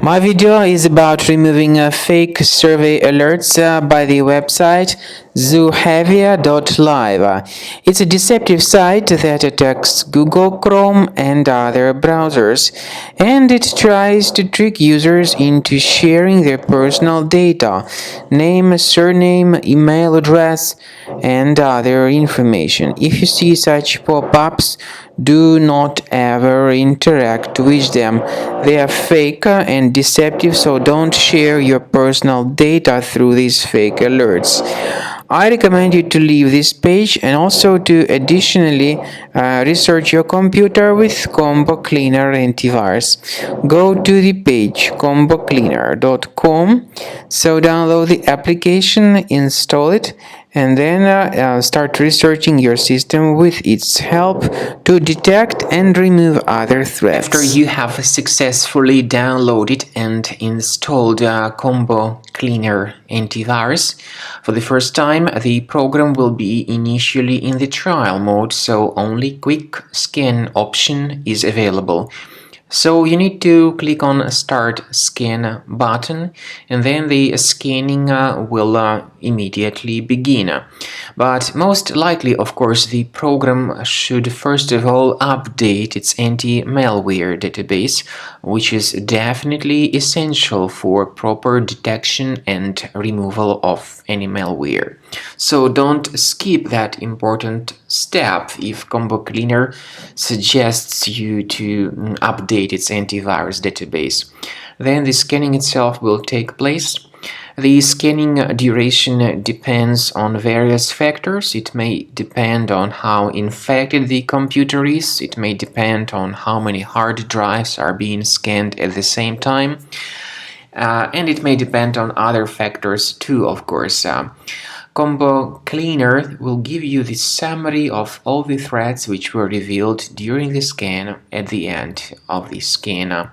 My video is about removing fake survey alerts by the website Zoohavia.live. It's a deceptive site that attacks Google Chrome and other browsers, and it tries to trick users into sharing their personal data, name, surname, email address, and other information. If you see such pop-ups, do not ever interact with them. They are fake and deceptive, so don't share your personal data through these fake alerts. I recommend you to leave this page and also to additionally research your computer with Combo Cleaner antivirus. Go to the page combocleaner.com, so download the application, install it, and then start researching your system with its help to detect and remove other threats. After you have successfully downloaded and installed Combo Cleaner antivirus, for the first time the program will be initially in the trial mode, so only quick scan option is available. So you need to click on Start Scan button, and then the scanning will immediately begin. But most likely, of course, the program should first of all update its anti-malware database, which is definitely essential for proper detection and removal of any malware. So don't skip that important step if Combo Cleaner suggests you to update its antivirus database. Then the scanning itself will take place. The scanning duration depends on various factors. It may depend on how infected the computer is. It may depend on how many hard drives are being scanned at the same time. And it may depend on other factors too, of course. Combo Cleaner will give you the summary of all the threats which were revealed during the scan at the end of the scan.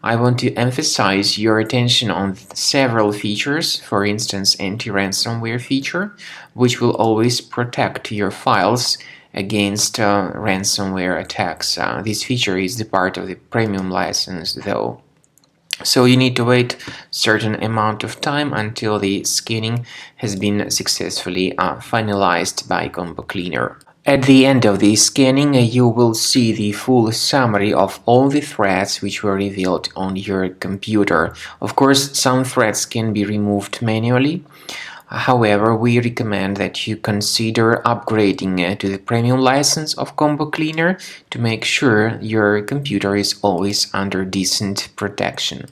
I want to emphasize your attention on several features, for instance anti-ransomware feature, which will always protect your files against ransomware attacks. This feature is the part of the premium license though. So you need to wait a certain amount of time until the scanning has been successfully finalized by Combo Cleaner. At the end of the scanning, you will see the full summary of all the threats which were revealed on your computer. Of course, some threats can be removed manually. However, we recommend that you consider upgrading to the premium license of Combo Cleaner to make sure your computer is always under decent protection.